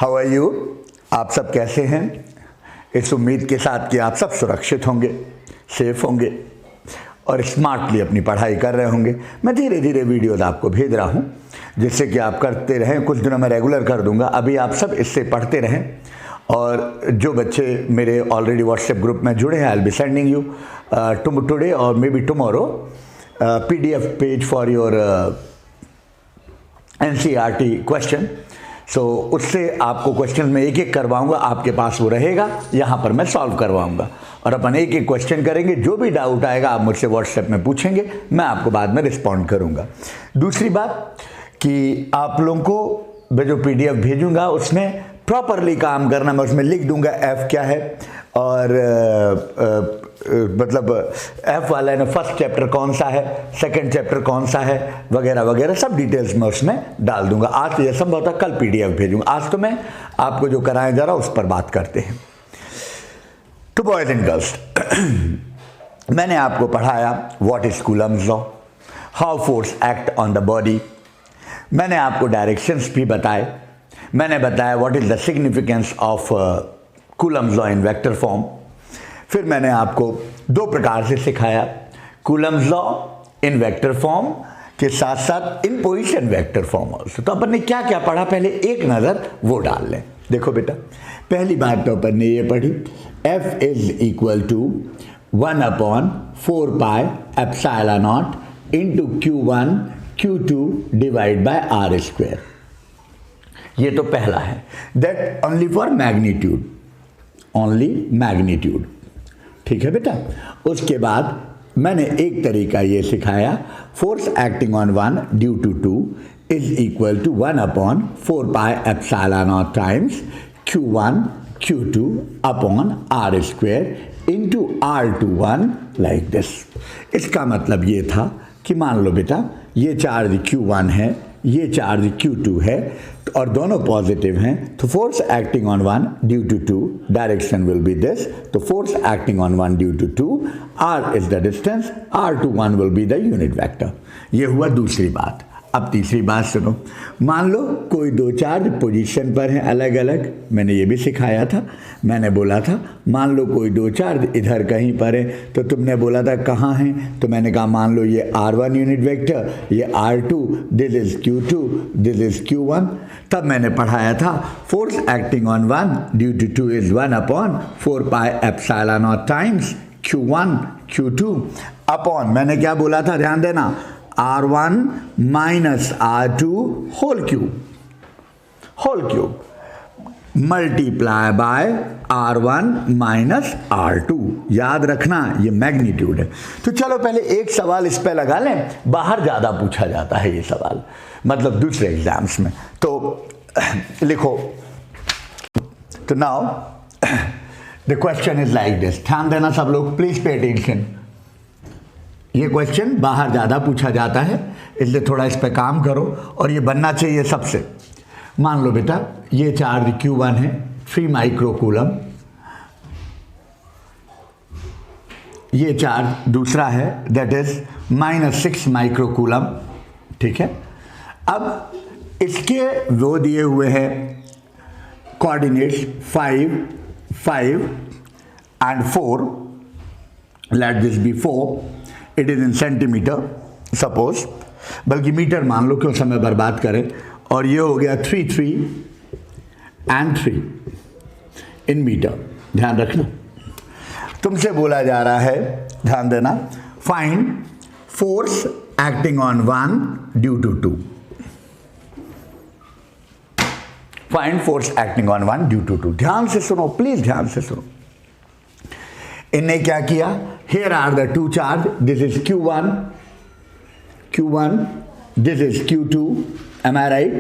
How are you? आप सब कैसे हैं? इस उम्मीद के साथ कि आप सब सुरक्षित होंगे, सेफ होंगे और स्मार्टली अपनी पढ़ाई कर रहे होंगे। मैं धीरे धीरे वीडियोज़ आपको भेज रहा हूं जिससे कि आप करते रहें। कुछ दिनों में रेगुलर कर दूंगा। अभी आप सब इससे पढ़ते रहें और जो बच्चे मेरे ऑलरेडी व्हाट्सएप ग्रुप में जुड़े हैं, I will be sending you today और maybe tomorrow PDF page for your NCERT question. So उससे आपको क्वेश्चन में एक एक करवाऊंगा, आपके पास वो रहेगा, यहाँ पर मैं सॉल्व करवाऊंगा और अपन एक एक क्वेश्चन करेंगे। जो भी डाउट आएगा आप मुझसे व्हाट्सएप में पूछेंगे, मैं आपको बाद में रिस्पॉन्ड करूंगा। दूसरी बात कि आप लोगों को मैं जो PDF भेजूंगा उसमें प्रॉपरली काम करना। मैं उसमें लिख दूंगा F क्या है और मतलब F वाला ने फर्स्ट चैप्टर कौन सा है, सेकंड चैप्टर कौन सा है, वगैरह वगैरह सब डिटेल्स मैं उसमें डाल दूंगा। आज तो यह संभव था, कल PDF भेजूंगा। आज तो मैं आपको जो कराया जा रहा उस पर बात करते हैं। टू बॉयज एंड गर्ल्स, मैंने आपको पढ़ाया what is Coulomb's law, how force act on the body. मैंने आपको डायरेक्शंस भी बताए। मैंने बताया what is the significance of Coulomb's law in vector form. फिर मैंने आपको दो प्रकार से सिखाया, Coulomb's law in vector form के साथ साथ इन पोजीशन वेक्टर फॉर्म ऑल्सो। तो अपन ने क्या क्या पढ़ा, पहले एक नज़र वो डाल लें। देखो बेटा, पहली बात तो अपन ने ये पढ़ी, F is equal to 1/4 pi epsilon not into Q1 Q2 divide by R square. ये तो पहला है, that only for magnitude, only magnitude. ठीक है बेटा। उसके बाद मैंने एक तरीका ये सिखाया, force acting on one due to two is equal to 1/4 pi epsilon not times Q1 Q2 upon R square into R21 like this. इसका मतलब ये था कि मान लो बेटा ये चार्ज Q1 है, ये चार्ज Q2 है और दोनों पॉजिटिव हैं, तो force acting on one due to two direction will be this. तो force acting on one due to two, R is the distance, R21 will be the unit vector. ये हुआ दूसरी बात। अब तीसरी बात सुनो, मान लो कोई दो चार्ज पोजीशन पर हैं अलग अलग। मैंने ये भी सिखाया था। मैंने बोला था मान लो कोई दो चार्ज इधर कहीं पर है, तो तुमने बोला था कहाँ हैं, तो मैंने कहा मान लो ये R1 यूनिट वेक्टर, ये R2, this is Q2, this is Q1। तब मैंने पढ़ाया था force acting on one due to two is 1/4 pi epsilon not times Q1 Q2 upon, मैंने क्या बोला था ध्यान देना, R1 minus R2 whole cube multiply by R1 minus R2। याद रखना ये मैग्नीट्यूड है। तो चलो पहले एक सवाल इस पे लगा लें, बाहर ज़्यादा पूछा जाता है ये सवाल, मतलब दूसरे एग्जाम्स में। तो लिखो, तो now the question is like this. ध्यान देना सब लोग, प्लीज पे अटेंशन। ये क्वेश्चन बाहर ज़्यादा पूछा जाता है, इसलिए थोड़ा इस पे काम करो और ये बनना चाहिए सबसे। मान लो बेटा ये चार्ज Q1 है 3 माइक्रोकूलम, ये चार्ज दूसरा है दैट इज -6 माइक्रोकूलम। ठीक है। अब इसके वो दिए हुए हैं coordinates 5, 5 and 4। Let this be 4, it is in centimetre suppose, बल्कि मीटर मान लो, क्यों समय बर्बाद करें। और ये हो गया 3, 3 एंड 3 इन मीटर। ध्यान रखना, तुमसे बोला जा रहा है, ध्यान देना, find force acting on one due to two. Find force acting on one due to two. ध्यान से सुनो प्लीज, ध्यान से सुनो। इनने क्या किया, here are the two charge, this is Q1, this is Q2, am I right?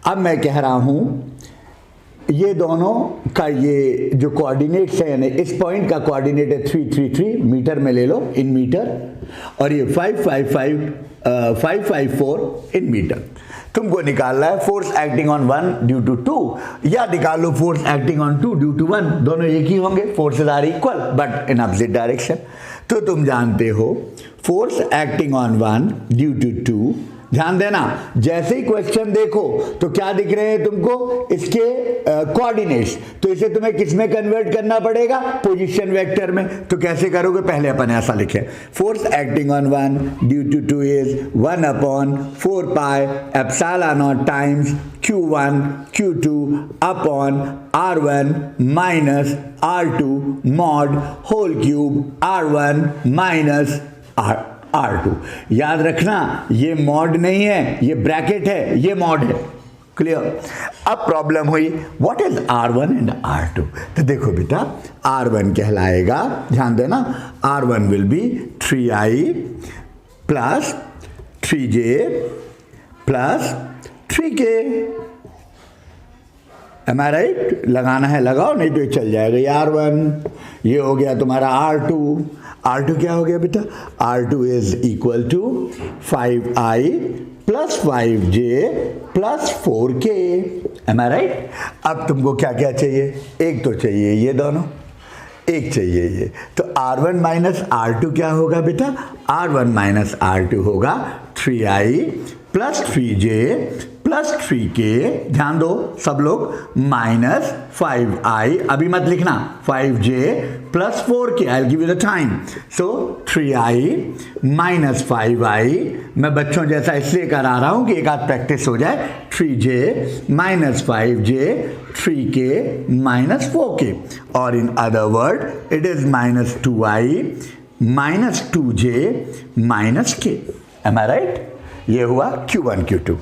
अब मैं कह रहा हूं ये दोनों का ये जो कोऑर्डिनेट्स है, यानी इस पॉइंट का कोऑर्डिनेट है 3, 3, 3 मीटर में ले लो इन मीटर, और ये 5, 5, 5, 5, 4 इन मीटर। तुमको निकालना है force acting on one due to two, या निकाल लो force acting on two due to one, दोनों एक ही होंगे, forces are equal but in opposite direction. तो तुम जानते हो force acting on one due to two ध्यान देना, जैसे ही क्वेश्चन देखो तो क्या दिख रहे हैं तुमको, इसके कोऑर्डिनेट्स, तो इसे तुम्हें किस में कन्वर्ट करना पड़ेगा, पोजीशन वेक्टर में। तो कैसे करोगे, पहले अपन ऐसा लिखे, force acting on one due to 2 is 1/4 pi epsilon not times Q1 Q2 upon R1 minus R2 mod whole cube R1 minus R2। याद रखना ये मॉड नहीं है, ये ब्रैकेट है, ये मॉड है। क्लियर। अब प्रॉब्लम हुई what is R1 and R2। तो देखो बेटा, R1 कहलाएगा, ध्यान देना, R1 will be 3i plus 3j plus 3k। Am I right? लगाना है लगाओ, नहीं तो ये चल जाएगा। ये R1, ये हो गया तुम्हारा R2। R2 क्या हो गया बेटा, R2 is equal to 5i plus 5j plus 4k। Am I right? अब तुमको क्या क्या चाहिए, एक तो चाहिए ये दोनों, एक चाहिए ये, तो R1 माइनस R2 क्या होगा बेटा, R1 माइनस R2 होगा 3i plus 3j plus 3k, ध्यान दो सब लोग, माइनस 5i, अभी मत लिखना, 5j plus 4k, I will give you the time. So 3i minus 5i, मैं बच्चों जैसा इसलिए करा रहा हूं कि एक आध प्रैक्टिस हो जाए। 3j minus 5j 3k minus 4k, और in other word it is minus 2i minus 2j minus k। Am I right? ये हुआ Q1 Q2,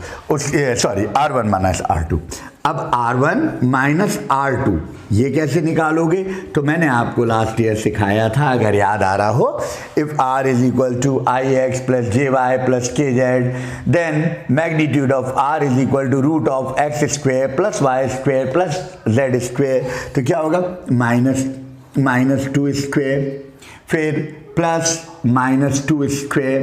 sorry R1 minus R2। अब R1 माइनस R2 ये कैसे निकालोगे, तो मैंने आपको लास्ट ईयर सिखाया था, अगर याद आ रहा हो, if R is equal to ix plus jy plus kz, then magnitude of R is equal to root of x square plus y square plus z square. तो क्या होगा, माइनस 2 स्क्वेयर, फिर plus minus 2 square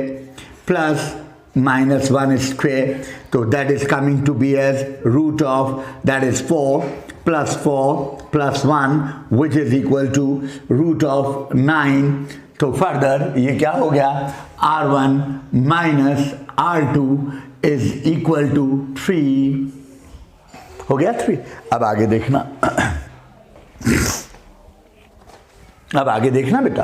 plus minus 1 square, so that is coming to be as root of, that is 4 plus 1 which is equal to root of 9। तो further ये क्या हो गया, R1 minus R2 is equal to 3 हो गया, 3। अब आगे देखना, अब आगे देखना बेटा,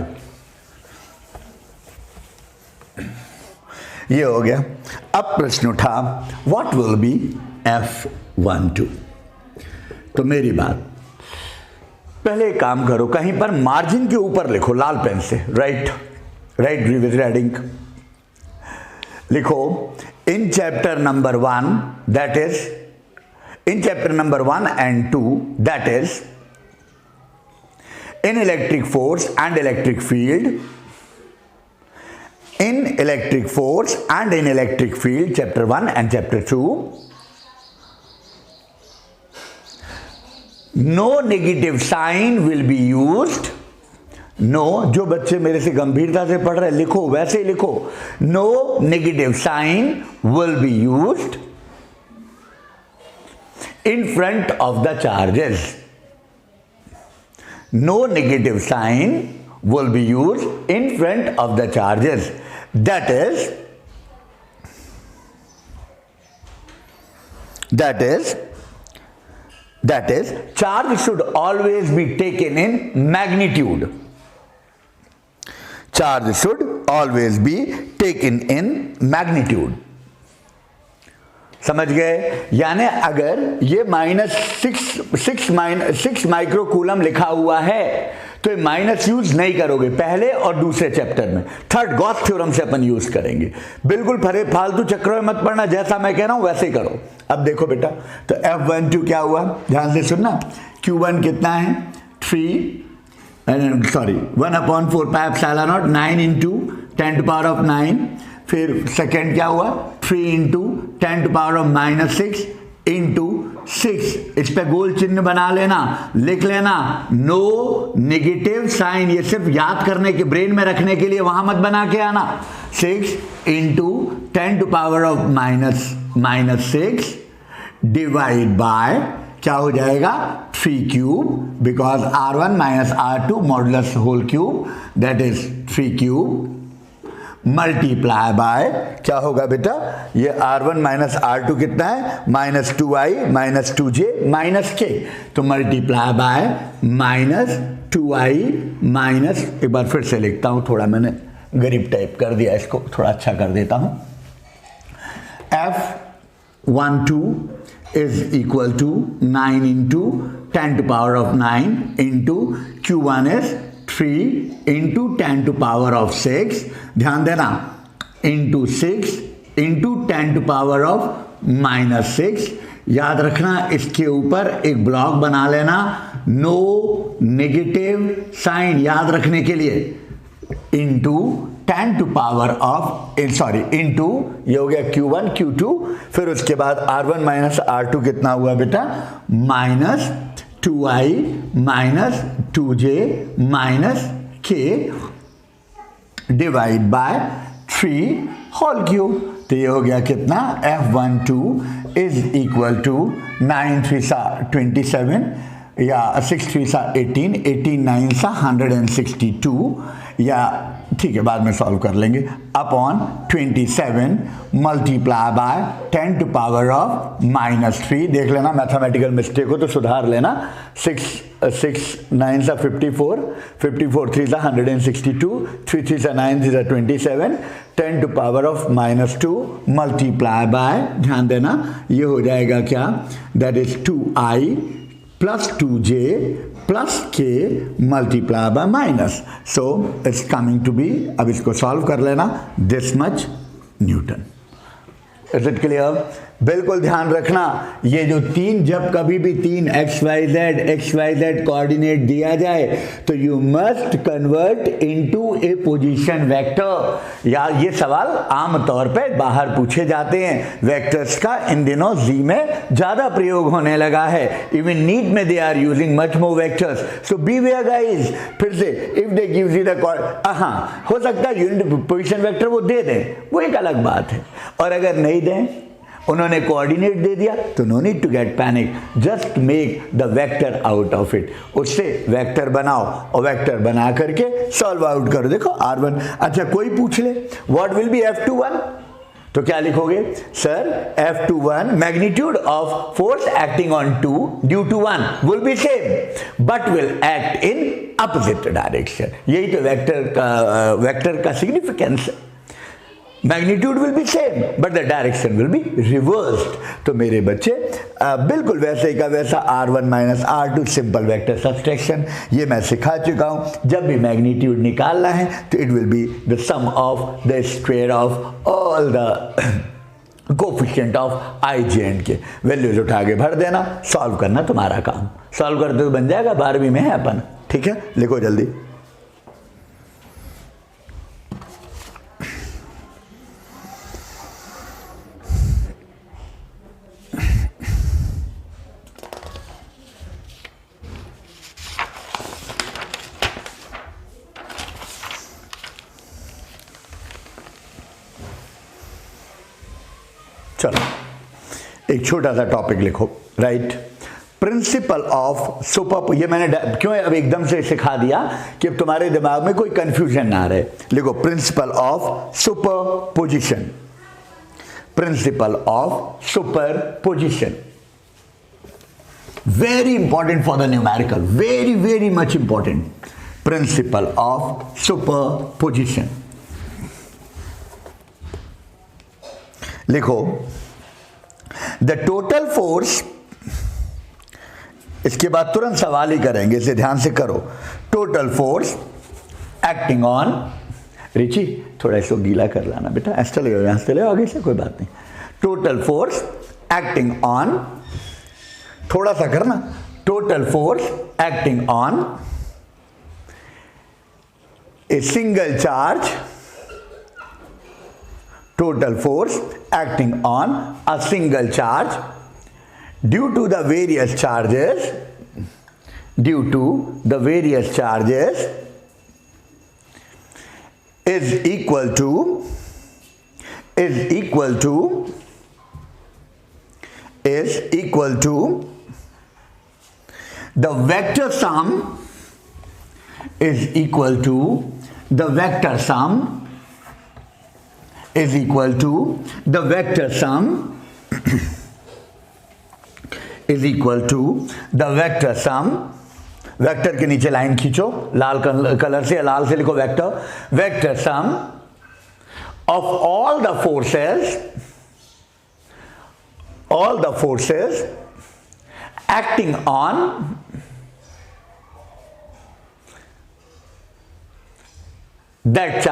ये हो गया। अब प्रश्न उठा व्हाट विल बी F12। तो मेरी बात, पहले एक काम करो, कहीं पर मार्जिन के ऊपर लिखो लाल पेन से, राइट विद रेडिंग, लिखो इन chapter number 1, that is in chapter number 1 and 2, that is in electric force and electric field, in electric force and in electric field, chapter 1 and chapter 2, no negative sign will be used। no, जो बच्चे मेरे से गंभीरता से पढ़ रहे लिखो, वैसे ही लिखो, no negative sign will be used in front of the charges। no negative sign will be used in front of the charges, that is charge should always be taken in magnitude। charge should always be taken in magnitude। समझ गए? यानी अगर ये -6 microcoulomb लिखा हुआ है तो ये माइनस यूज नहीं करोगे, पहले और दूसरे चैप्टर में, थर्ड गॉस थ्योरम से अपन यूज करेंगे। बिल्कुल फालतू चक्रों में मत पढ़ना, जैसा मैं कह रहा हूं वैसे ही करो। अब देखो बेटा, तो F12 क्या हुआ, ध्यान से सुनना। Q1 कितना है, 1/4 पाई एप्सिलॉन नॉट 9 इंटू 10⁻⁹। फिर सेकेंड क्या हुआ, 3 इंटू 10⁻⁻6 इंटू 6। इस पे गोल चिन्ह बना लेना, लिख लेना, नो नेगेटिव साइन, ये सिर्फ याद करने के, ब्रेन में रखने के लिए, वहां मत बना के आना। 6 इंटू 10⁻⁻6 डिवाइड बाय क्या हो जाएगा, 3 cube, because R1 minus R2 modulus whole cube, that is 3 cube multiply by क्या होगा बेटा, ये R1 माइनस R2 कितना है, -2i minus 2j minus k, तो मल्टीप्लाई बाय -2i माइनस, एक बार फिर से लिखता हूं, थोड़ा मैंने गरीब टाइप कर दिया, इसको थोड़ा अच्छा कर देता हूं। F12 is equal to 9 into 10 to power of 9 into Q1 is 3 into 10 to power of 6, ध्यान देना, into 6 into 10 to power of -6। याद रखना इसके ऊपर एक ब्लॉक बना लेना, नो नेगेटिव साइन याद रखने के लिए, into 10 to power of into ये हो गया Q1 Q2, फिर उसके बाद R1 माइनस R2 कितना हुआ बेटा, -2i minus 2j minus k divide by 3 whole cube, तो ये हो गया कितना, F12 इज इक्वल टू 9 3 27 या 6 3 18, 18 9 162, या ठीक है बाद में सॉल्व कर लेंगे, upon 27 multiply by 10 to power of -3, देख लेना मैथमेटिकल मिस्टेक हो तो सुधार लेना, 6 9 54, 54 3 162, 3 3 9 3 27, 10 to power of -2 multiply by, ध्यान देना ये हो जाएगा क्या, that is 2i plus 2j plus k multiply by minus, so it's coming to be, अब इसको सॉल्व कर लेना, this much newton. Is it clear? बिल्कुल ध्यान रखना, ये जो तीन, जब कभी भी तीन XYZ कोऑर्डिनेट दिया जाए तो you must convert into A position vector. या ये सवाल आमतौर पे बाहर पूछे जाते हैं, वेक्टर्स का इन दिनों जी में ज्यादा प्रयोग होने लगा है, इवन नीट में they are using much more vectors, so beware guys. फिर से if they gives you the, हाँ हो सकता है यूनिट पोजीशन वेक्टर वो दे दें, वो एक अलग बात है, और अगर नहीं दें, उन्होंने कोऑर्डिनेट दे दिया, तो no need to get panic, just make the vector out of it, उससे वेक्टर बनाओ और वेक्टर बना करके सॉल्व आउट करो। देखो R1, अच्छा कोई पूछ ले व्हाट विल बी F21, तो क्या लिखोगे, sir F21 magnitude of force acting on 2 due to 1 will be same but will act in opposite direction. यही तो वेक्टर का सिग्निफिकेंस है, magnitude will be same but the direction will be reversed. तो मेरे बच्चे बिल्कुल वैसे का वैसा R1 minus R2 simple vector subtraction ये मैं सिखा चुका हूं। जब भी मैग्नीट्यूड निकालना है तो it will be the sum of the square of all the coefficient of i j and k, values उठा के भर देना, सॉल्व करना तुम्हारा काम, सॉल्व करते तो बन जाएगा, 12वीं में है अपन, ठीक है, लिखो जल्दी। चलो एक छोटा सा टॉपिक लिखो, राइट, प्रिंसिपल ऑफ सुपर, ये मैंने क्यों अब एकदम से सिखा दिया कि अब तुम्हारे दिमाग में कोई कंफ्यूजन ना रहे। लिखो principle of super position, principle of super position, very important for the numerical, very very much important, principle of super position. लिखो द टोटल फोर्स, इसके बाद तुरंत सवाल ही करेंगे, इसे ध्यान से करो, टोटल फोर्स एक्टिंग ऑन, रिची थोड़ा इसको गीला कर लाना बेटा, ऐसा लगेगा, यहां से ले आगे से, कोई बात नहीं, टोटल फोर्स एक्टिंग ऑन, थोड़ा सा करना, total force acting on a single charge, total force acting on a single charge due to the various charges, due to the various charges is equal to the vector sum is equal to the vector sum is equal to the vector sum is equal to the vector sum, vector के नीचे line खींचो लाल colour से, लाल से लिखो vector, vector sum of all the forces acting on that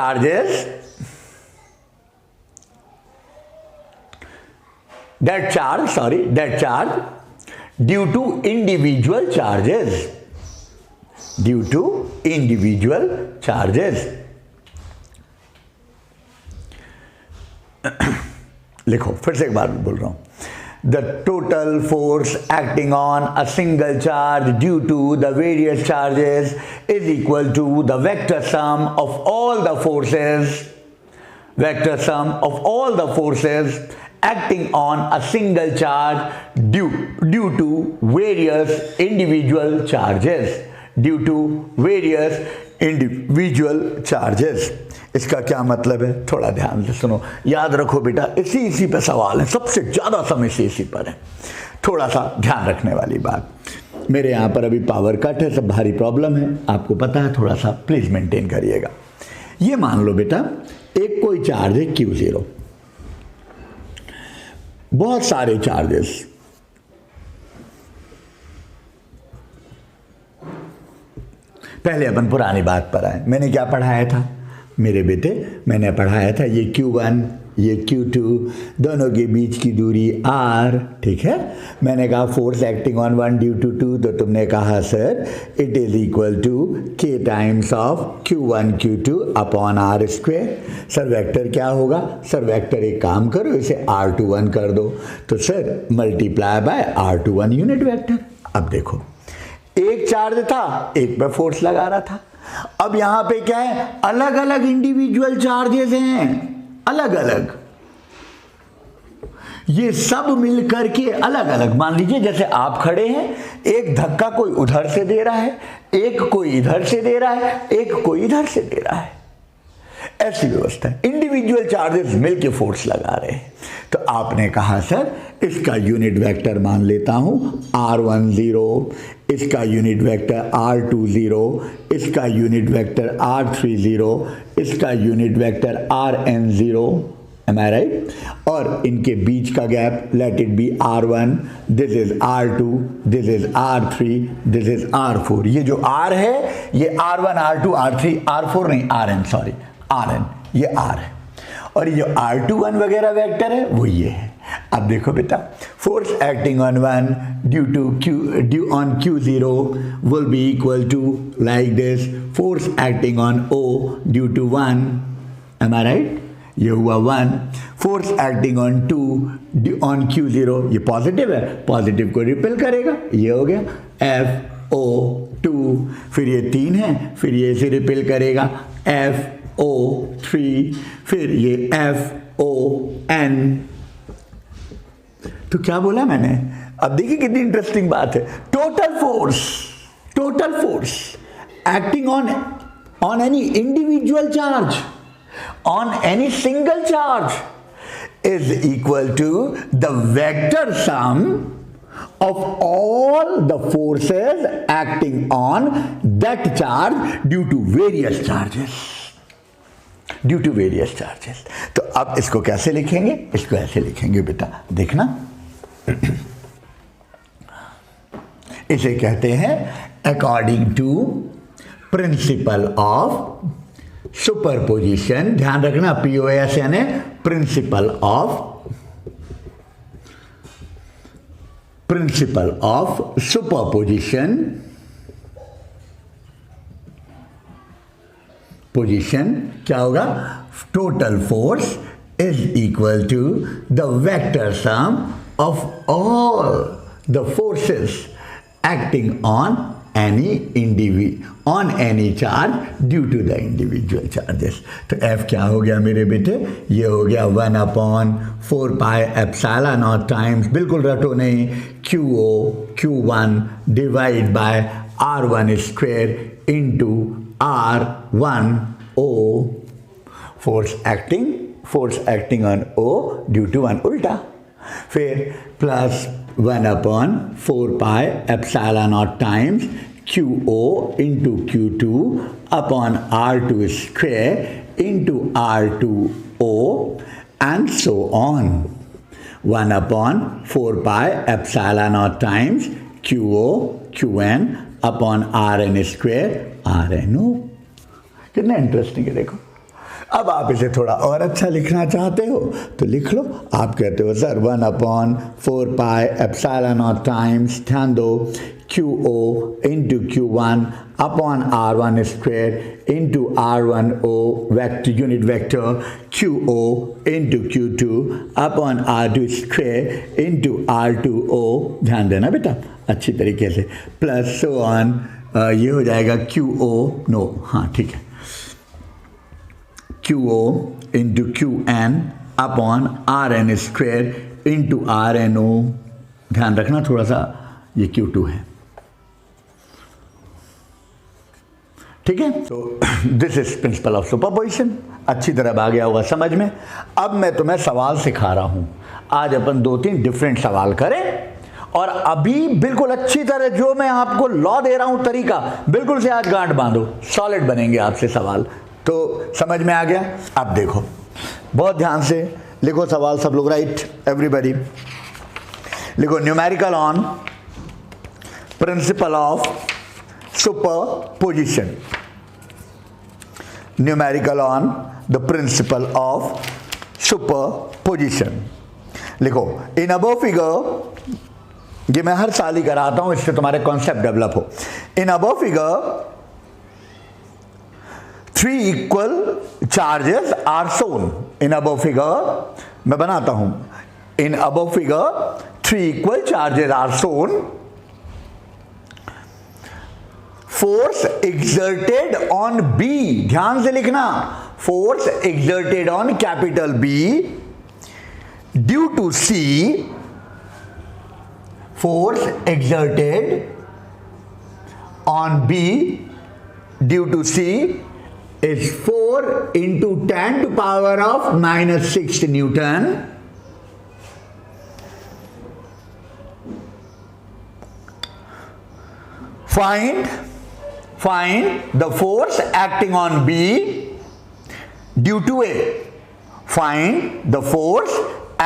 charge due to individual charges, लिखो फिर से एक बार बोल रहा हूं, the total force acting on a single charge due to the various charges is equal to the vector sum of all the forces acting on a single charge due to various individual charges. इसका क्या मतलब है, थोड़ा ध्यान से सुनो, याद रखो बेटा, इसी पे सवाल है, सबसे ज्यादा समय से इसी पर है, थोड़ा सा ध्यान रखने वाली बात। मेरे यहाँ पर अभी पावर कट है, सब भारी प्रॉब्लम है, आपको पता है, थोड़ा सा प्लीज मेंटेन करिएगा। ये मान लो बेटा एक कोई चार्ज है Q0, बहुत सारे चार्जेस, पहले अपन पुरानी बात पर आए। मैंने क्या पढ़ाया था मेरे बेटे, मैंने पढ़ाया था ये Q1 ये Q2 दोनों के बीच की दूरी R, ठीक है। मैंने कहा force acting on 1 due to 2, तो तुमने कहा sir it is equal to K times of Q1 Q2 upon R square. Sir vector क्या होगा, सर वेक्टर एक काम करो, इसे R21 कर दो, तो sir multiply by R21 unit vector. अब देखो एक चार्ज था, एक पे फोर्स लगा रहा था, अब यहां पे क्या है, अलग अलग इंडिविजुअल चार्जेस हैं, अलग अलग, ये सब मिलकर के अलग अलग। मान लीजिए जैसे आप खड़े हैं, एक धक्का कोई उधर से दे रहा है, एक कोई इधर से दे रहा है, एक कोई इधर से दे रहा है, ऐसी व्यवस्था है, इंडिविजुअल चार्जेस मिलके फोर्स लगा रहे हैं। तो आपने कहा सर इसका यूनिट वेक्टर मान लेता हूं R10, इसका यूनिट वेक्टर R20, इसका यूनिट वेक्टर R30, इसका unit vector RN0, M I right, और इनके बीच का gap late it B R1, this is R2, this is R3, this is R4। ये जो R है ये R1 R2 R3 R4 नहीं, RN, सॉरी RN, ये R है, और ये R21 वगैरह वेक्टर है वो ये है। अब देखो बेटा, force acting on 1 due on Q0 will be equal to like this, force acting on O due to 1, am I right, ये हुआ 1, force acting on 2 on Q0, ये पॉजिटिव है, पॉजिटिव को रिपेल करेगा, ये हो गया FO2, फिर ये 3 है, फिर ये इसे रिपेल करेगा FO3, फिर ये FON। तो क्या बोला मैंने, अब देखिए कितनी इंटरेस्टिंग बात है, total force acting on any individual charge, on any single charge is equal to the vector sum of all the forces acting on that charge due to various charges, तो अब इसको कैसे लिखेंगे, इसको ऐसे लिखेंगे बेटा, देखना इसे कहते हैं according to principle of superposition. ध्यान रखना POS यानी प्रिंसिपल ऑफ सुपरपोजिशन। पोजिशन क्या होगा, total force is equal to the vector sum of all the forces acting on any charge due to the individual charges। तो F क्या हो गया मेरे बेटे, ये हो गया 1/4 pi epsilon naught टाइम्स, बिल्कुल रटो नहीं, Q1 divide by R1 square into R10, force acting force acting on O due to 1 उल्टा, फिर plus 1/4πε0 times QO into Q2 upon R2 square into R2O and so on. 1/4πε0 times QO QN upon RN square RNO. कितना interesting है देखो. अब आप इसे थोड़ा और अच्छा लिखना चाहते हो तो लिख लो. आप कहते हो सर 1/4πε0 टाइम्स, ध्यान दो, QO into Q1 upon R1 square into R1O vector unit vector, QO into Q2 upon R2 square into R2O. ध्यान देना बेटा अच्छी तरीके से. प्लस सो ऑन, ये हो जाएगा QO, नो हाँ ठीक है, QO into QN upon RN square into RNO. ध्यान रखना थोड़ा सा, ये Q2 है, ठीक है. तो this is principal of superposition. अच्छी तरह आ गया होगा समझ में. अब मैं तुम्हें सवाल सिखा रहा हूं. आज अपन 2-3 डिफरेंट सवाल करें और अभी बिल्कुल अच्छी तरह जो मैं आपको लॉ दे रहा हूं तरीका, बिल्कुल से आज गांठ बांधो, सॉलिड बनेंगे आपसे सवाल. तो समझ में आ गया. अब देखो बहुत ध्यान से लिखो सवाल सब लोग. राइट एवरीबॉडी लिखो. Numerical on principal of superposition. Numerical on the principal of superposition. लिखो इन अबव फिगर, ये मैं हर साल ही कराता हूं इससे तुम्हारे कॉन्सेप्ट डेवलप हो. In above figure 3 equal charges are shown. In above figure मैं बनाता हूं. In above figure 3 equal charges are shown. Force exerted on B, ध्यान से लिखना, force exerted on capital B due to C. Force exerted on B due to C is 4 into 10 to power of -6 Newton. Find the force acting on B due to A. Find the force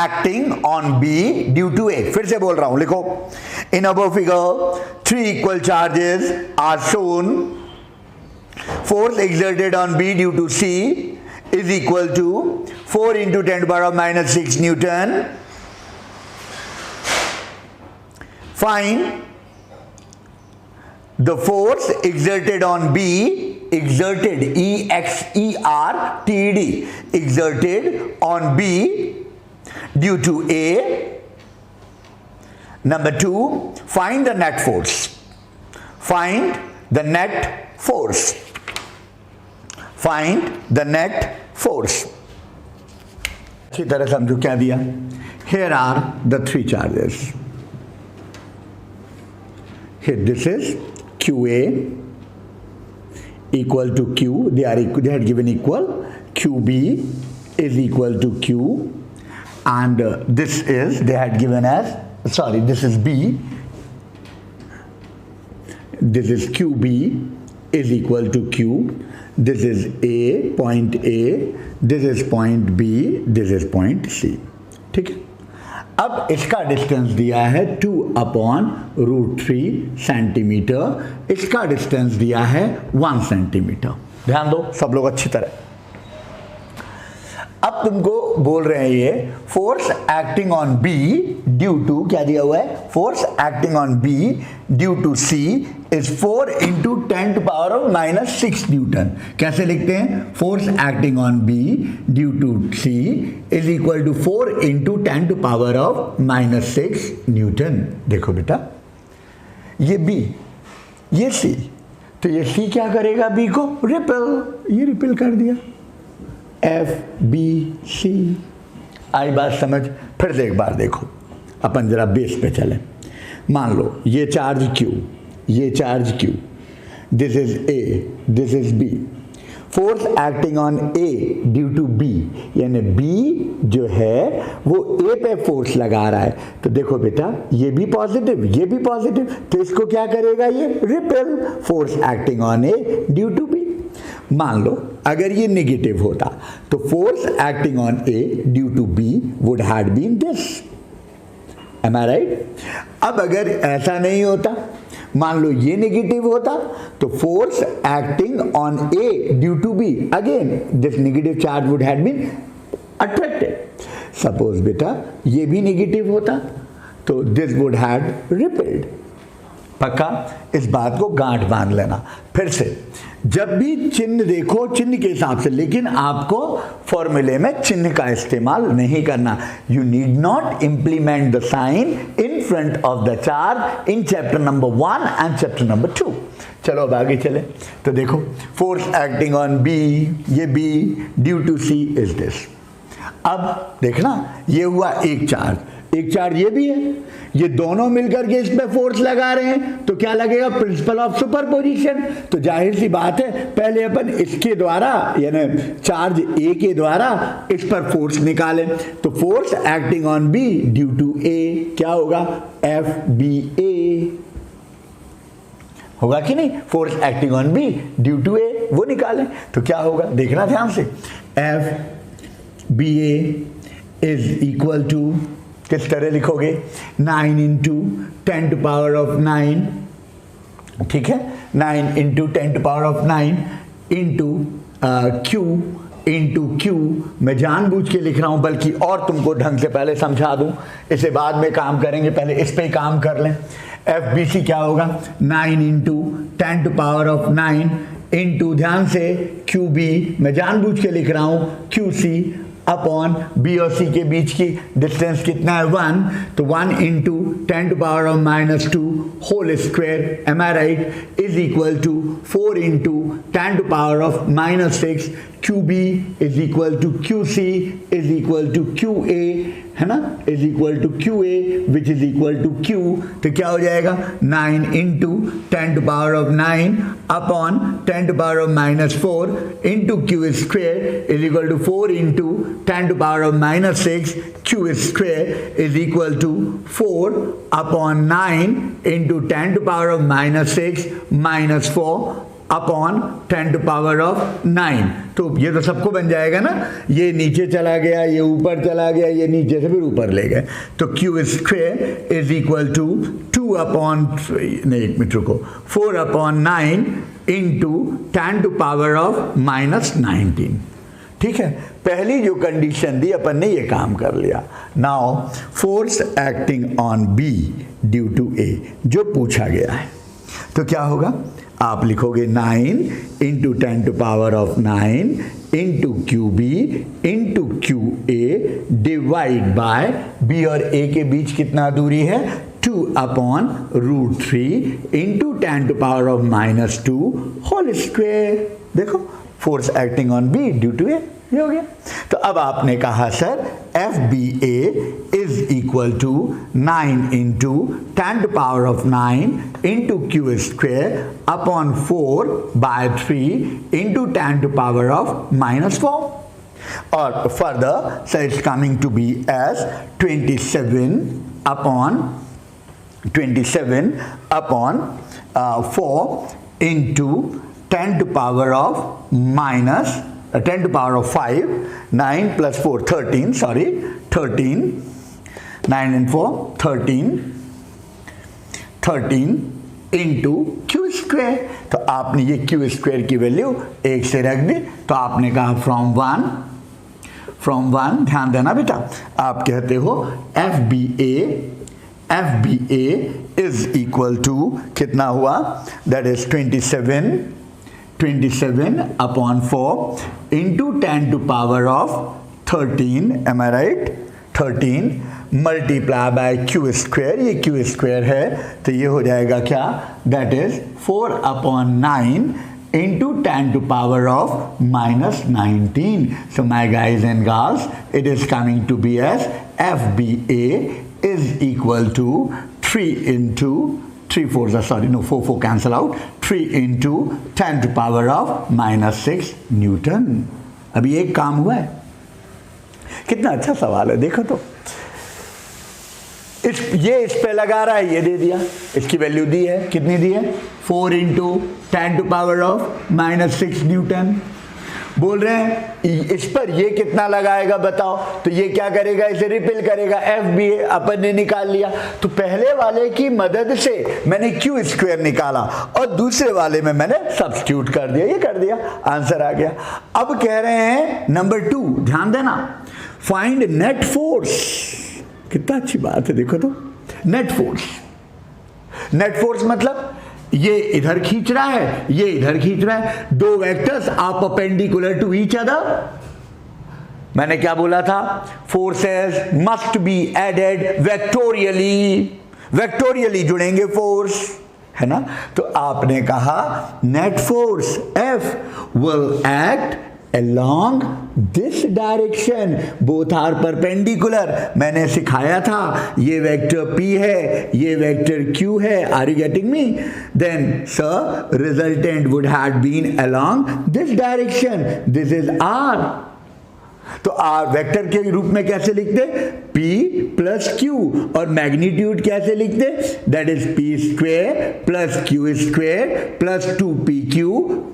acting on B due to A. फिर से बोल रहा हूं, लिखो. In above figure 3 equal charges are shown. Force exerted on B due to C is equal to 4 into 10 to the power of -6 Newton. Find the force exerted on B, exerted, EXERTED, exerted on B due to A. Number 2, find the net force. Find the net force. Find the net force. अच्छी तरह समझो क्या दिया. Here are the 3 charges. Here this is QA equal to Q. They had given equal. QB is equal to Q, and this is they had given as, sorry, this is B. This is QB is equal to Q. This is A, point A, this is point B, this is point C. ठीक है. अब इसका distance दिया है 2/√3 centimetre. इसका distance दिया है 1 centimetre. ध्यान दो सब लोग अच्छी तरह. अब तुमको बोल रहे हैं ये force acting on B due to, क्या दिया हुआ है, force acting on B due to C is 4 into 10 to the power of -6 newton. कैसे लिखते हैं, force acting on B due to C is equal to 4 into 10 to the power of -6 newton. देखो बेटा ये बी, ये सी, तो ये सी क्या करेगा, बी को रिपेल, ये रिपेल कर दिया. FBC. आई बात समझ. फिर से एक बार देखो, अपन जरा बेस पे चलें. मान लो ये चार्ज Q, ये charge Q, this is A, this is B. Force acting on A due to B, यानी बी जो है वो ए पे फोर्स लगा रहा है। तो देखो बेटा ये भी पॉजिटिव, ये भी पॉजिटिव, तो इसको क्या करेगा ये repel, force acting on A due to B. मान लो अगर ये नेगेटिव होता तो force acting on A due to B would have been this, am I right. अब अगर ऐसा नहीं होता, मान लो ये नेगेटिव होता, तो force acting on A due to B, again this negative charge would have been attracted. Suppose बेटा ये भी नेगेटिव होता तो दिस वुड हैव रिपेल्ड। पक्का, इस बात को गांठ बांध लेना। फिर से जब भी चिन्ह देखो चिन्ह के हिसाब से, लेकिन आपको फॉर्मूले में चिन्ह का इस्तेमाल नहीं करना। You need not implement the sign in front of the charge in chapter number 1 and chapter number 2। चलो अब आगे चले। तो देखो फोर्स एक्टिंग ऑन बी, ये B due to C is this. अब देखना ये हुआ एक चार्ज, एक चार्ज ये भी है, ये दोनों मिलकर के इस पे फोर्स लगा रहे हैं, तो क्या लगेगा, प्रिंसिपल ऑफ सुपरपोजिशन। तो जाहिर सी बात है पहले अपन इसके द्वारा यानी चार्ज ए के द्वारा इस पर फोर्स निकालें। तो force acting on B due to A क्या होगा, एफ बी ए होगा कि नहीं। Force acting on B due to A वो निकालें तो क्या होगा, देखना ध्यान से, F B A is equal to, किस तरह लिखोगे, 9 इंटू 10 टू पावर ऑफ 9, ठीक है, 9 into 10 to power of 9 into Q into Q. मैं जानबूझ के लिख रहा हूं बल्कि और तुमको ढंग से पहले समझा दूं, इसे बाद में काम करेंगे, पहले इस पे काम कर लें। एफ बी सी क्या होगा, 9 into 10 to power of 9 into, ध्यान से, क्यू बी, मैं जानबूझ के लिख रहा हूं क्यू सी अपॉन बी और सी के बीच की डिस्टेंस कितना है 1, तो 1 into 10 to power of -2 whole square, am I right, is equal to 4 into 10 to power of -6 Q B is equal to Q C is equal to Q A, है ना, is equal to Q A which is equal to Q. तो क्या हो जाएगा, 9 into 10 to power of 9 upon 10 to power of -4 into Q square is equal to 4 into 10 to power of -6 Q square is equal to 4 upon 9 into 10 to power of -6 -4 upon 10 to power of 9। तो ये तो सबको बन जाएगा ना, ये नीचे चला गया, ये ऊपर चला गया, ये नीचे से फिर ऊपर ले गए, तो Q square is equal to 2 upon, नहीं एक मिनट रुको, 4 upon 9 into 10 to power of -19। ठीक है, पहली जो कंडीशन दी अपन ने ये काम कर लिया। Now force acting on B due to A जो पूछा गया है, तो क्या होगा, आप लिखोगे 9 into 10 to power of 9 into q B into q A divide by B और ए के बीच कितना दूरी है, 2 upon √3 into 10 to power of -2 whole square. देखो force acting on B due to A, ये हो गया। तो अब आपने कहा sir F B A is equal to 9 into 10 to power of 9 into Q square upon 4/3 into 10 to power of -4, और further sir it's coming to be as 27 upon 4 into 10 to power of -10 to power of 5, 9 plus 4, 13, sorry, 13, 9 and 4, 13 into Q square। तो आपने ये Q square की value 1 से रख दी, तो आपने कहा from 1, ध्यान देना बेटा, आप कहते हो F B A is equal to कितना हुआ, that is 27 upon 4 into 10 to power of 13, am I right, 13 multiply by Q square, ये क्यू स्क्वायर है तो ये हो जाएगा क्या, that is 4 upon 9 into 10 to power of -19. So my guys and girls, it is coming to be as FBA is equal to 3 into 3 4 sorry no 4 4 cancel out, 3 into 10 to power of -6 Newton. अभी एक काम हुआ है। कितना अच्छा सवाल है, देखो तो इस पे लगा रहा है, ये दे दिया, इसकी वैल्यू दी है, कितनी दी है 4 into 10 to power of -6 Newton. बोल रहे हैं इस पर ये कितना लगाएगा बताओ, तो ये क्या करेगा, इसे रिपेल करेगा, एफ बी अपन ने निकाल लिया। तो पहले वाले की मदद से मैंने क्यू स्क्वायर निकाला और दूसरे वाले में मैंने सब्स्टिट्यूट कर दिया, ये कर दिया, आंसर आ गया। अब कह रहे हैं नंबर 2, ध्यान देना, फाइंड नेट फोर्स। कितना अच्छी बात है, देखो तो नेट फोर्स। नेट फोर्स मतलब ये इधर खींच रहा है, ये इधर खींच रहा है, दो vectors are perpendicular to each other. मैंने क्या बोला था, forces must be added vectorially, vectorially जुड़ेंगे फोर्स, है ना। तो आपने कहा net force F will act along this direction, both are perpendicular। मैंने सिखाया था ये वेक्टर P है, ये वेक्टर Q है, are you getting me? Then sir, resultant would have been along this direction, this is R। तो R vector के रूप में कैसे लिखते, P प्लस Q, और मैग्नीट्यूड कैसे लिखते, that is P square plus Q square plus 2PQ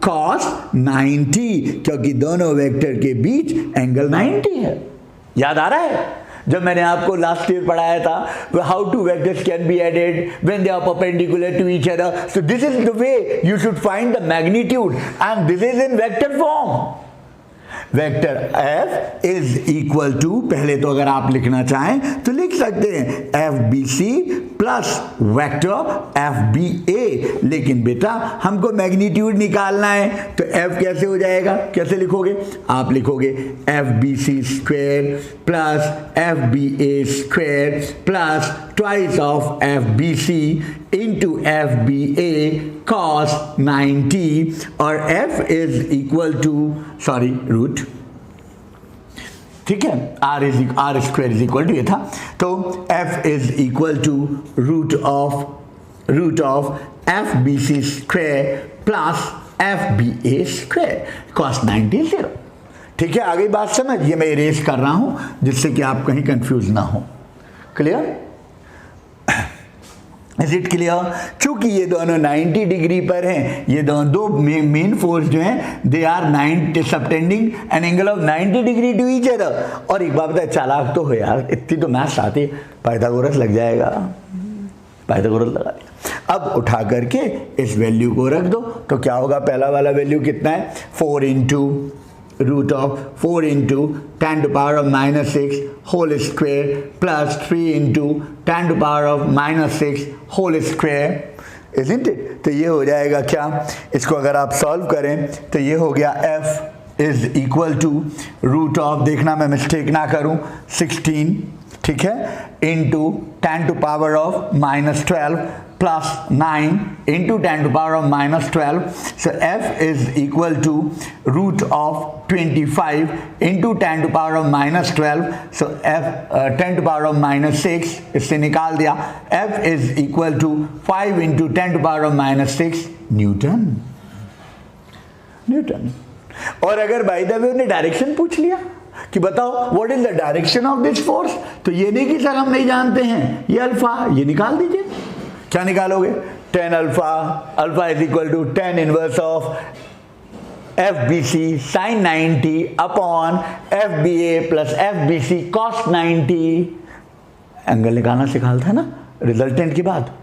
cos 90, क्योंकि दोनों वेक्टर के बीच एंगल 90 है। याद आ रहा है जब मैंने आपको लास्ट ईयर पढ़ाया था how two vectors can be added when they are perpendicular to each other. So this is the way you should find the magnitude and this is in vector form. Vector F is equal to, पहले तो अगर आप लिखना चाहें तो लिख सकते हैं FBC प्लस वेक्टर FBA, लेकिन बेटा हमको मैग्नीट्यूड निकालना है तो F कैसे हो जाएगा, कैसे लिखोगे, आप लिखोगे FBC square plus FBA square plus twice of FBC into FBA cos 90, और F is equal to root, ठीक है, R square is equal to, ये था, तो F is equal to root of FBC square plus FBA square cos 90 0। ठीक है, आगे बात समझ, ये मैं इरेज कर रहा हूं जिससे कि आप कहीं कंफ्यूज ना हो। Clear, is it clear? चूंकि ये दोनों 90 डिग्री पर हैं, ये दोनों दो मेन फोर्स जो हैं they are 90 subtending an angle of 90 degree to each other. और एक बात बताए, चालाक तो हो यार, इतनी तो मैथ्स आती, पाइथागोरस लग जाएगा, पाइथागोरस लगा दिया। अब उठा करके इस वैल्यू को रख दो तो क्या होगा, पहला वाला वैल्यू कितना है 4 into root of 4 into 10 to power of -6 whole square plus 3 into 10 to power of -6 whole square, isn't it? तो ये हो जाएगा क्या, इसको अगर आप सॉल्व करें तो ये हो गया F is equal to root of, देखना मैं मिस्टेक ना करूं, 16, ठीक है, into 10 to power of -12 plus 9 into 10 to power of -12. So F is equal to root of 25 into 10 to power of -12. So F 10 to power of -6, इससे निकाल दिया, F is equal to 5 into 10 to power of -6 Newton. और अगर by the way उन्हें direction पूछ लिया कि बताओ what is the direction of this force, तो ये नहीं कि सर हम नहीं जानते हैं, ये अल्फा, ये निकाल दीजिए। क्या निकालोगे, 10 alpha is equal to 10 inverse of FBC sin 90 upon FBA plus FBC cos 90। Angle निकालना सिखाता है ना रिजल्टेंट की बात,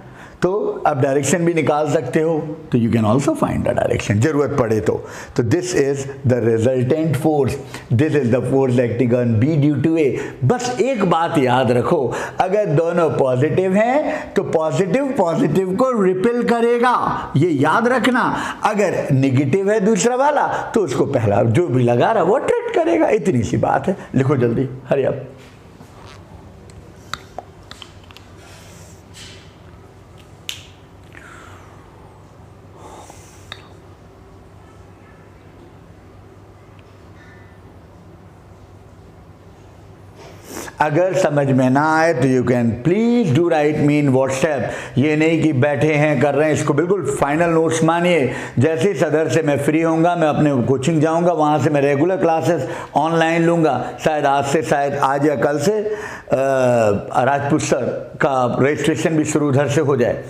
तो अब डायरेक्शन भी निकाल सकते हो, तो you can also find the direction जरूरत पड़े तो this is the resultant force, this is the force acting on B due to A। बस एक बात याद रखो, अगर दोनों पॉजिटिव हैं तो पॉजिटिव को रिपेल करेगा, ये याद रखना। अगर नेगेटिव है दूसरा वाला तो उसको पहला जो भी लगा रहा वो अट्रैक्ट करेगा, इतनी सी बात है। लिखो जल्दी, हरी अप। अगर समझ में ना आए तो you can please do right me in WhatsApp. ये नहीं कि बैठे हैं कर रहे हैं, इसको बिल्कुल फाइनल नोट्स मानिए। जैसे सदर से मैं फ्री होऊंगा, मैं अपने कोचिंग जाऊंगा, वहाँ से मैं रेगुलर क्लासेस ऑनलाइन लूँगा। शायद आज से, शायद आज या कल से राजपूत सर का रजिस्ट्रेशन भी शुरू उधर से हो जाए,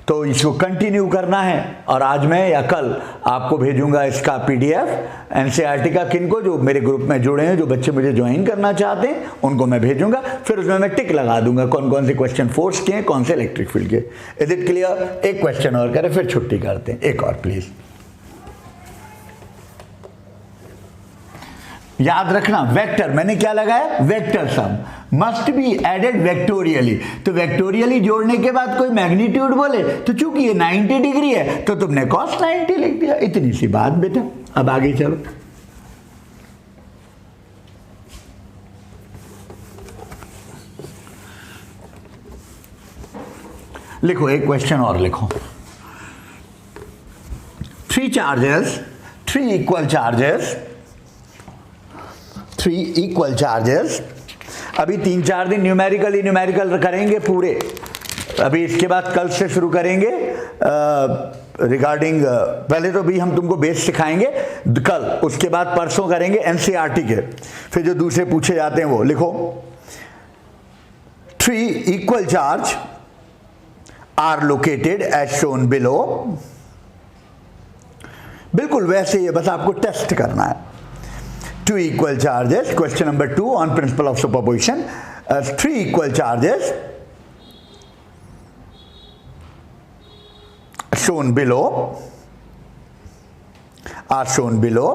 तो इसको कंटिन्यू करना है। और आज मैं या कल आपको भेजूंगा इसका PDF NCERT का, किनको जो मेरे ग्रुप में जुड़े हैं, जो बच्चे मुझे ज्वाइन करना चाहते हैं उनको मैं भेजूंगा। फिर उसमें मैं टिक लगा दूंगा कौन कौन से क्वेश्चन फोर्स के हैं, कौन से इलेक्ट्रिक फील्ड के। Is it clear? एक क्वेश्चन और करें फिर छुट्टी करते हैं। एक और प्लीज याद रखना, वेक्टर मैंने क्या लगाया, vector sum must be added vectorially. तो वेक्टोरियली जोड़ने के बाद कोई मैग्नीट्यूड बोले तो चूंकि ये 90 डिग्री है तो तुमने cos 90 लिख दिया। इतनी सी बात बेटा। अब आगे चलो, लिखो एक क्वेश्चन और लिखो। 3 चार्जेस, 3 इक्वल चार्जेस। अभी 3-4 दिन न्यूमेरिकल करेंगे पूरे। अभी इसके बाद कल से शुरू करेंगे रिगार्डिंग, पहले तो भी हम तुमको बेस सिखाएंगे कल, उसके बाद परसों करेंगे NCERT के, फिर जो दूसरे पूछे जाते हैं वो लिखो। 3 equal charge are located as shown below. बिल्कुल वैसे ही, बस आपको टेस्ट करना है। 2 equal charges, question number 2 on principle of superposition. 3 equal charges shown below are shown below.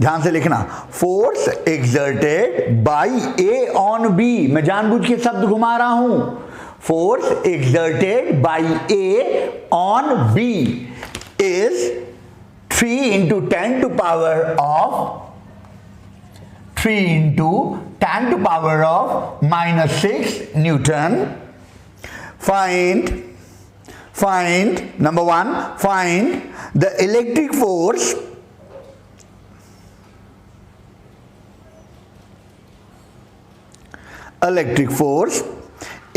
ध्यान से लिखना, force exerted by A on B। मैं जानबूझ के शब्द घुमा रहा हूं। force exerted by A on B is 3 into 10 to power of 3 into 10 to power of -6 Newton. Find number 1, find the electric force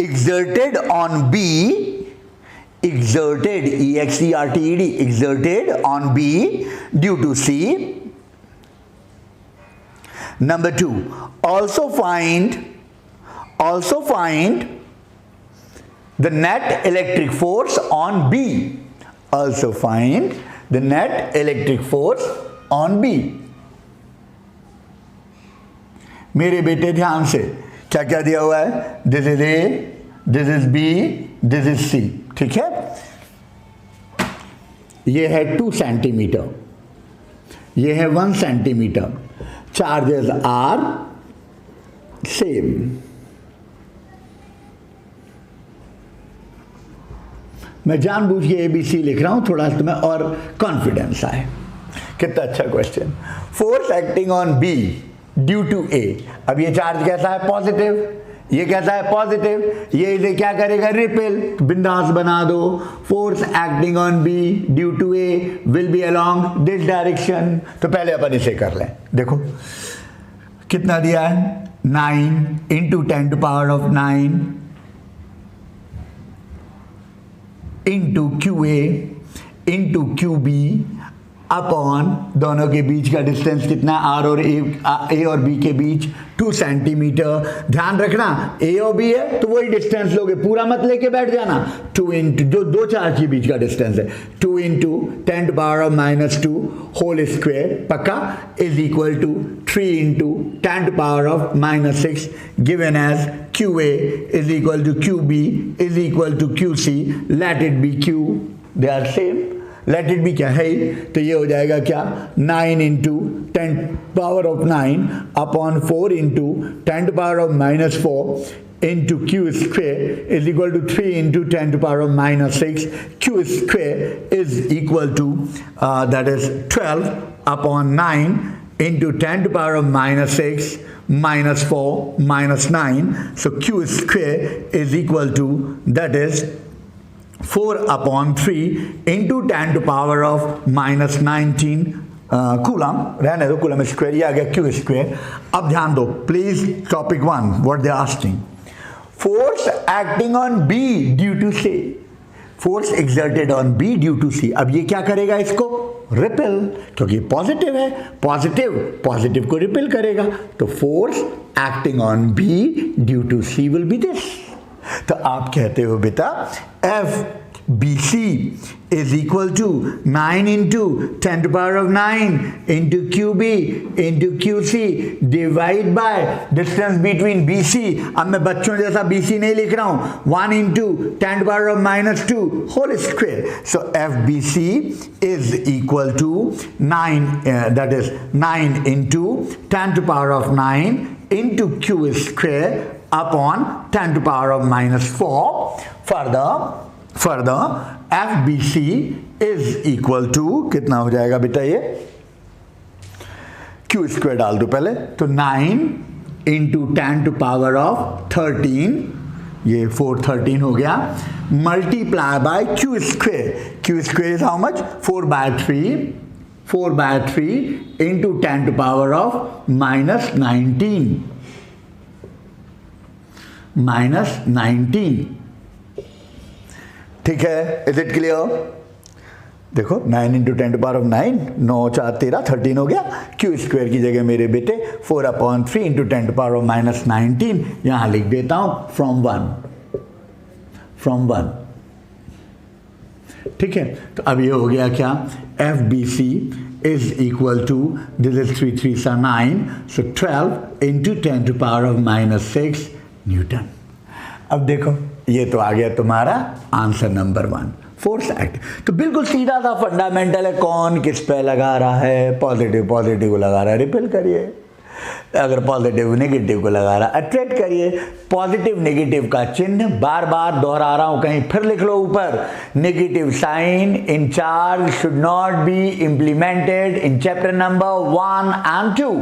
exerted on B, exerted EXERTED, exerted on B due to C. Number 2, also find the net electric force on B. Also find the net electric force on B. मेरे बेटे ध्यान से, क्या क्या दिया हुआ है? This is A, this is B, this is C। ठीक है, ये है 2 सेंटीमीटर, ये है 1 सेंटीमीटर। Charges are same. मैं जानबूझ के ABC लिख रहा हूं, थोड़ा तुम्हें और कॉन्फिडेंस आए। कितना अच्छा question. Force acting on B due to A। अब ये चार्ज कैसा है? पॉजिटिव। ये कैसा है? पॉजिटिव। ये इसे क्या करेगा? रिपेल। बिंदास बना दो। Force acting on B due to A will be along this direction. तो पहले अपन इसे कर लें। देखो कितना दिया है, 9 into 10 to power of 9 into QA into QB upon दोनों के बीच का डिस्टेंस कितना, आर और ए और बी के बीच 2 सेंटीमीटर। ध्यान रखना ए और बी है तो वही डिस्टेंस लोगे, पूरा मत लेके बैठ जाना। 2 इंटू जो दो चार्ज के बीच का डिस्टेंस है 2 into 10 to power of -2 whole square पक्का is equal to 3 into 10 to power of -6 given as QA is equal to QB is equal to QC। Let it be Q, they are same. Let it be क्या है, तो ये हो जाएगा क्या, 9 into 10 power of 9 upon 4 into 10 to power of -4 into Q square is equal to 3 into 10 to power of -6. Q square is equal to that is 12 upon 9 into 10 to power of -6 -4 -9. So Q square is equal to that is 4 upon 3 into 10 to power of -19 coulomb, रहने दो, coulomb square, ये आ गया Q square. अब ध्यान दो please, topic 1 what they asking, force acting on B due to C, force exerted on B due to C. अब ये क्या करेगा, इसको रिपेल, क्योंकि पॉजिटिव है, पॉजिटिव पॉजिटिव को रिपेल करेगा, तो force acting on B due to C will be this. तो आप कहते हो बेटा F B C is equal to 9 into 10 to the power of 9 into QB into QC divide by distance between BC। अब मैं बच्चों जैसा BC नहीं लिख रहा हूं, 1 into 10 to the power of -2 whole square। So FBC is equal to 9, that is 9 into 10 to the power of 9 into Q square upon 10 to the power of -4। Further FBC is equal to कितना हो जाएगा बेटा, ये Q square डाल दो पहले, तो 9 into 10 to power of 13, ये 413 हो गया, multiply by Q square. Q square is how much, 4/3 into 10 to power of -19। ठीक है, इज इट क्लियर? देखो 9 into 10 to the power of 9, 9 4 13 13 हो गया। क्यू स्क्वायर की जगह मेरे बेटे 4/3 into 10 to the power of -19, यहां लिख देता हूं फ्रॉम 1। ठीक है, तो अब ये हो गया क्या, F B C is equal to, this is 3 3 सा 9, so 12 into 10 to the power of -6 newton. अब देखो ये तो आ गया तुम्हारा आंसर नंबर 1, फोर्स एक्ट। तो बिल्कुल सीधा सा फंडामेंटल है, कौन किस पे लगा रहा है, पॉजिटिव पॉजिटिव को लगा रहा है रिपेल करिए, अगर पॉजिटिव नेगेटिव को लगा रहा है अट्रैक्ट करिए। पॉजिटिव नेगेटिव का चिन्ह बार बार दोहरा रहा हूं, कहीं फिर लिख लो ऊपर, negative sign in charge should not be implemented in chapter number 1 and 2।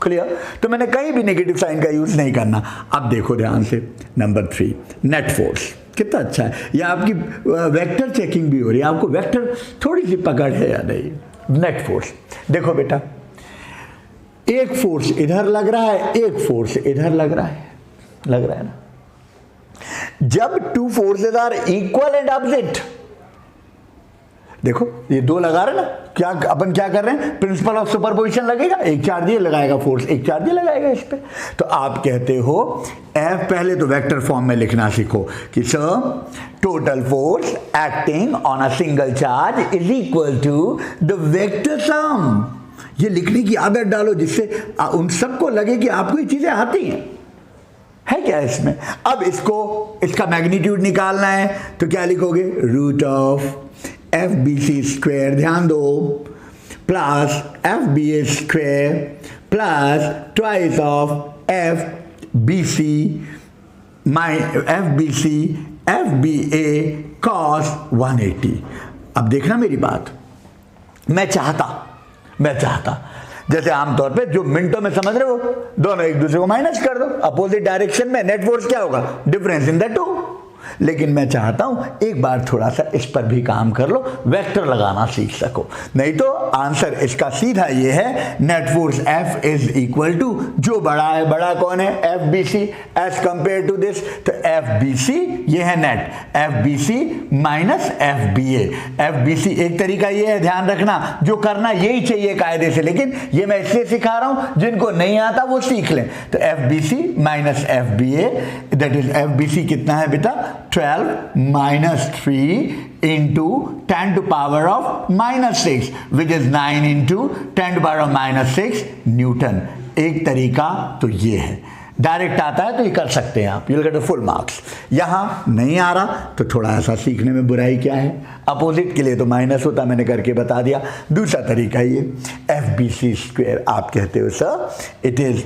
Clear? तो मैंने कहीं भी नेगेटिव साइन का यूज नहीं करना। अब देखो ध्यान से, नंबर 3 नेट फोर्स, कितना अच्छा है, ये आपकी वेक्टर चेकिंग भी हो रही है, आपको वेक्टर थोड़ी सी पकड़ है या नहीं। नेट फोर्स देखो बेटा, एक फोर्स इधर लग रहा है, एक फोर्स इधर लग रहा है ना। जब 2 forces are equal and opposite, देखो ये 2 लगा रहे ना, क्या अपन क्या कर रहे हैं, प्रिंसिपल ऑफ सुपरपोजिशन लगेगा, एक चार्ज ये लगाएगा फोर्स, एक चार्ज ये लगाएगा इस पे। तो आप कहते हो एफ, पहले तो वेक्टर फॉर्म में लिखना सीखो कि sir total force acting on a single charge is equal to the vector sum. ये लिखने की आदत डालो जिससे उन सबको लगे कि आपको ये चीजें आती हैं, है क्या इसमें। अब इसका मैग्नीट्यूड निकालना है तो क्या लिखोगे, root of F B C square, ध्यान दो, plus F B A square plus twice of F B C F B A cos 180। अब देखना मेरी बात, मैं चाहता जैसे आमतौर पे जो मिनटों में समझ रहे हो, दोनों एक दूसरे को माइनस कर दो, अपोजिट डायरेक्शन में नेट फोर्स क्या होगा, डिफरेंस इन द टू। लेकिन मैं चाहता हूं एक बार थोड़ा सा इस पर भी काम कर लो, वेक्टर लगाना सीख सको, नहीं तो आंसर इसका सीधा ये है, net force F is equal to, जो बड़ा है, बड़ा कौन है, FBC as compare to this, तो FBC ये है net, FBC minus FBA। FBC एक तरीका ये है, ध्यान रखना, जो करना यही चाहिए कायदे से, लेकिन ये मैं इसलिए सिखा रहा हूं जिनको नहीं आता वो सीख लें। तो FBC minus FBA, that is FBC कितना है बेटा, 12 minus 3 into 10 to power of minus 6, which is 9 into 10 to power of minus 6 Newton. एक तरीका तो ये है, डायरेक्ट आता है तो ये कर सकते हैं आप, you'll get a full marks। यहाँ नहीं आ रहा तो थोड़ा ऐसा सीखने में बुराई क्या है, अपोजिट के लिए तो माइनस होता, मैंने करके बता दिया। दूसरा तरीका ये, FBC स्क्वायर, आप कहते हो sir it is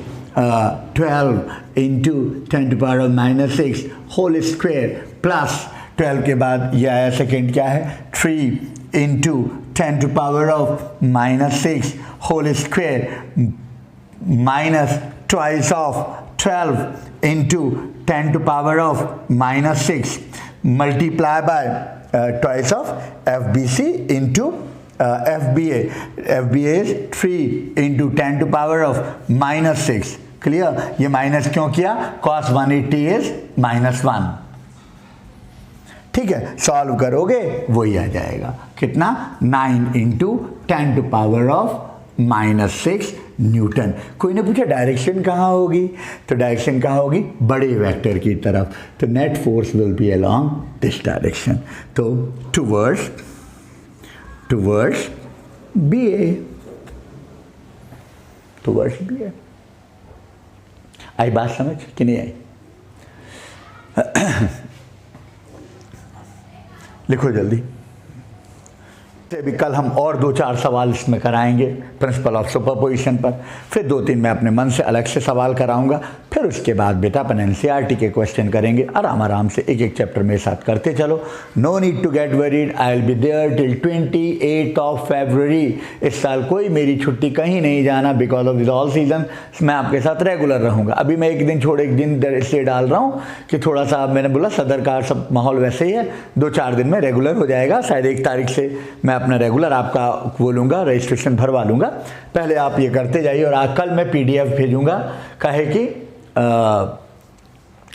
12 into 10 to power of minus 6 whole square plus 12 के बाद ये आया सेकेंड क्या है, 3 into 10 to power of minus 6 whole square minus twice of 12 into 10 to power of minus 6 multiply by twice of FBC into FBA is 3 into 10 to power of -6. Clear? ये minus क्यों किया? cos 180 is -1. ठीक है, solve करोगे वही आ जाएगा. कितना? 9 into 10 to power of -6 newton. कोई ने पूछा डायरेक्शन कहाँ होगी? तो डायरेक्शन कहाँ होगी? बड़े वेक्टर की तरफ. तो net force will be along this direction. तो टुवर्ड्स BA. Towards BA. आई बात समझ कि नहीं आई? लिखो जल्दी. अभी कल हम और 2-4 सवाल इसमें कराएंगे प्रिंसिपल ऑफ सुपरपोजिशन पर. फिर 2-3 मैं अपने मन से अलग से सवाल कराऊंगा. फिर उसके बाद बेटा अपन NCERT के क्वेश्चन करेंगे. आराम से एक चैप्टर मेरे साथ करते चलो. No need to get worried. I will be there till 28 of February. इस साल कोई मेरी छुट्टी कहीं नहीं जाना because of this all season. मैं आपके साथ रेगुलर रहूँगा. अभी मैं एक दिन छोड़ एक दिन इसलिए डाल रहा हूँ कि थोड़ा सा मैंने बोला सदर का सब माहौल वैसे ही है. 2-4 दिन में रेगुलर हो जाएगा. शायद 1 तारीख से मैं अपना रेगुलर आपका बोलूँगा, रजिस्ट्रेशन भरवा लूँगा. पहले आप ये करते जाइए. और आज कल मैं PDF भेजूँगा कहे कि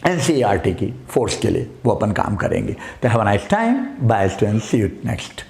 NCERT की फोर्स के लिए. वो अपन काम करेंगे. तो have a nice time. Bye students. See you next.